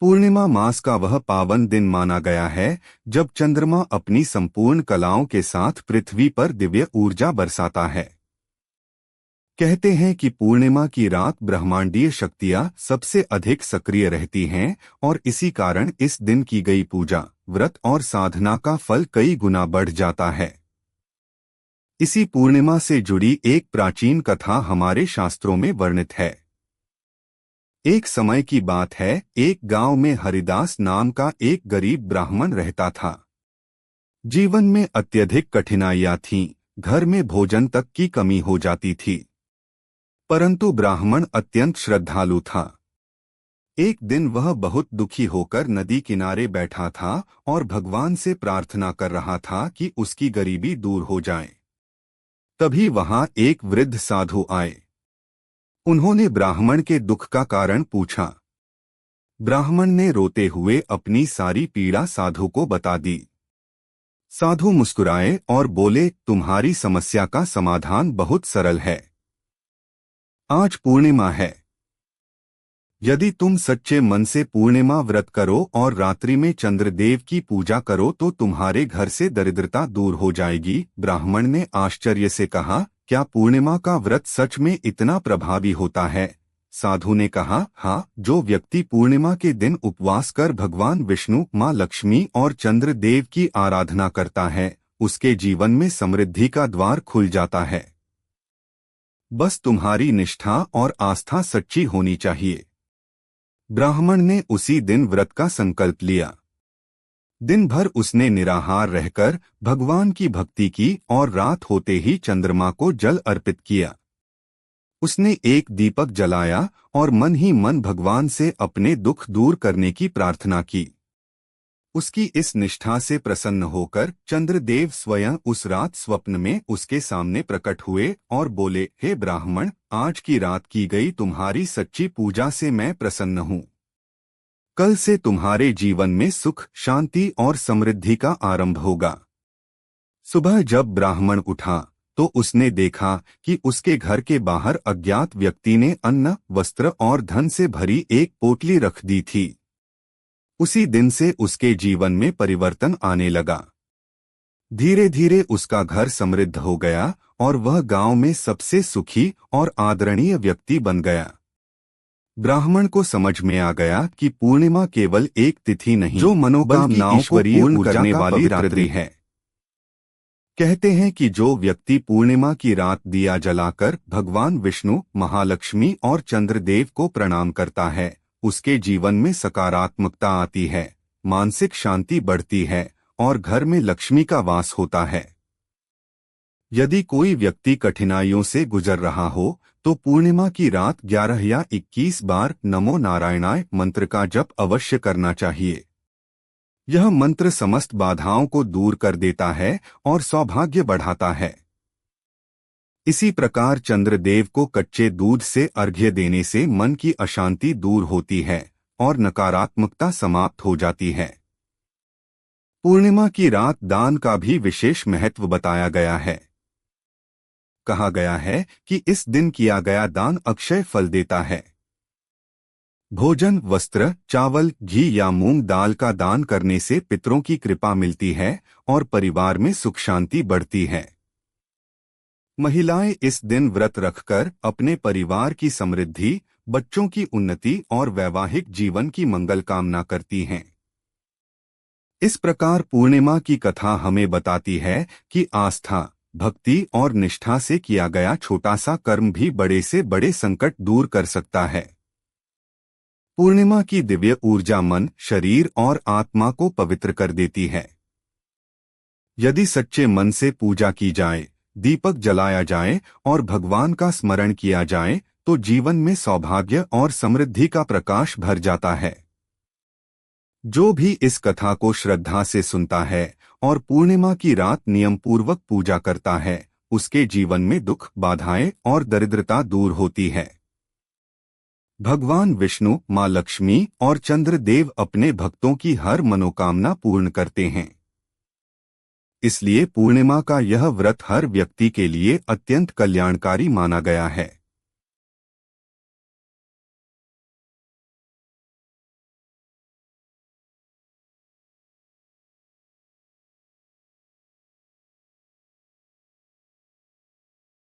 पूर्णिमा मास का वह पावन दिन माना गया है जब चंद्रमा अपनी संपूर्ण कलाओं के साथ पृथ्वी पर दिव्य ऊर्जा बरसाता है। कहते हैं कि पूर्णिमा की रात ब्रह्मांडीय शक्तियां सबसे अधिक सक्रिय रहती हैं और इसी कारण इस दिन की गई पूजा, व्रत और साधना का फल कई गुना बढ़ जाता है। इसी पूर्णिमा से जुड़ी एक प्राचीन कथा हमारे शास्त्रों में वर्णित है। एक समय की बात है, एक गांव में हरिदास नाम का एक गरीब ब्राह्मण रहता था। जीवन में अत्यधिक कठिनाइयां थीं, घर में भोजन तक की कमी हो जाती थी। परंतु ब्राह्मण अत्यंत श्रद्धालु था। एक दिन वह बहुत दुखी होकर नदी किनारे बैठा था और भगवान से प्रार्थना कर रहा था कि उसकी गरीबी दूर हो जाए। तभी वहां एक वृद्ध साधु आए। उन्होंने ब्राह्मण के दुख का कारण पूछा। ब्राह्मण ने रोते हुए अपनी सारी पीड़ा साधु को बता दी। साधु मुस्कुराए और बोले, तुम्हारी समस्या का समाधान बहुत सरल है। आज पूर्णिमा है। यदि तुम सच्चे मन से पूर्णिमा व्रत करो और रात्रि में चंद्रदेव की पूजा करो तो तुम्हारे घर से दरिद्रता दूर हो जाएगी। ब्राह्मण ने आश्चर्य से कहा, क्या पूर्णिमा का व्रत सच में इतना प्रभावी होता है? साधु ने कहा, हाँ, जो व्यक्ति पूर्णिमा के दिन उपवास कर भगवान विष्णु, माँ लक्ष्मी और चंद्रदेव की आराधना करता है, उसके जीवन में समृद्धि का द्वार खुल जाता है। बस तुम्हारी निष्ठा और आस्था सच्ची होनी चाहिए। ब्राह्मण ने उसी दिन व्रत का संकल्प लिया। दिन भर उसने निराहार रहकर भगवान की भक्ति की और रात होते ही चंद्रमा को जल अर्पित किया। उसने एक दीपक जलाया और मन ही मन भगवान से अपने दुख दूर करने की प्रार्थना की। उसकी इस निष्ठा से प्रसन्न होकर चंद्रदेव स्वयं उस रात स्वप्न में उसके सामने प्रकट हुए और बोले, हे ब्राह्मण, आज की रात की गई तुम्हारी सच्ची पूजा से मैं प्रसन्न हूँ। कल से तुम्हारे जीवन में सुख, शांति और समृद्धि का आरंभ होगा। सुबह जब ब्राह्मण उठा तो उसने देखा कि उसके घर के बाहर अज्ञात व्यक्ति ने अन्न, वस्त्र और धन से भरी एक पोटली रख दी थी। उसी दिन से उसके जीवन में परिवर्तन आने लगा। धीरे धीरे उसका घर समृद्ध हो गया और वह गांव में सबसे सुखी और आदरणीय व्यक्ति बन गया। ब्राह्मण को समझ में आ गया कि पूर्णिमा केवल एक तिथि नहीं, जो मनोकामनाओं को पूर्ण करने वाली रात्रि है। कहते हैं कि जो व्यक्ति पूर्णिमा की रात दिया जलाकर भगवान विष्णु, महालक्ष्मी और चंद्रदेव को प्रणाम करता है, उसके जीवन में सकारात्मकता आती है, मानसिक शांति बढ़ती है और घर में लक्ष्मी का वास होता है। यदि कोई व्यक्ति कठिनाइयों से गुजर रहा हो तो पूर्णिमा की रात 11 या 21 बार नमो नारायणाय मंत्र का जप अवश्य करना चाहिए। यह मंत्र समस्त बाधाओं को दूर कर देता है और सौभाग्य बढ़ाता है। इसी प्रकार चंद्रदेव को कच्चे दूध से अर्घ्य देने से मन की अशांति दूर होती है और नकारात्मकता समाप्त हो जाती है। पूर्णिमा की रात दान का भी विशेष महत्व बताया गया है। कहा गया है कि इस दिन किया गया दान अक्षय फल देता है। भोजन, वस्त्र, चावल, घी या मूंग दाल का दान करने से पितरों की कृपा मिलती है और परिवार में सुख शांति बढ़ती है। महिलाएं इस दिन व्रत रखकर अपने परिवार की समृद्धि, बच्चों की उन्नति और वैवाहिक जीवन की मंगल कामना करती हैं। इस प्रकार पूर्णिमा की कथा हमें बताती है कि आस्था, भक्ति और निष्ठा से किया गया छोटा सा कर्म भी बड़े से बड़े संकट दूर कर सकता है। पूर्णिमा की दिव्य ऊर्जा मन, शरीर और आत्मा को पवित्र कर देती है। यदि सच्चे मन से पूजा की जाए, दीपक जलाया जाए और भगवान का स्मरण किया जाए तो जीवन में सौभाग्य और समृद्धि का प्रकाश भर जाता है। जो भी इस कथा को श्रद्धा से सुनता है और पूर्णिमा की रात नियम पूर्वक पूजा करता है, उसके जीवन में दुख, बाधाएं और दरिद्रता दूर होती है। भगवान विष्णु, माँ लक्ष्मी और चंद्रदेव अपने भक्तों की हर मनोकामना पूर्ण करते हैं। इसलिए पूर्णिमा का यह व्रत हर व्यक्ति के लिए अत्यंत कल्याणकारी माना गया है।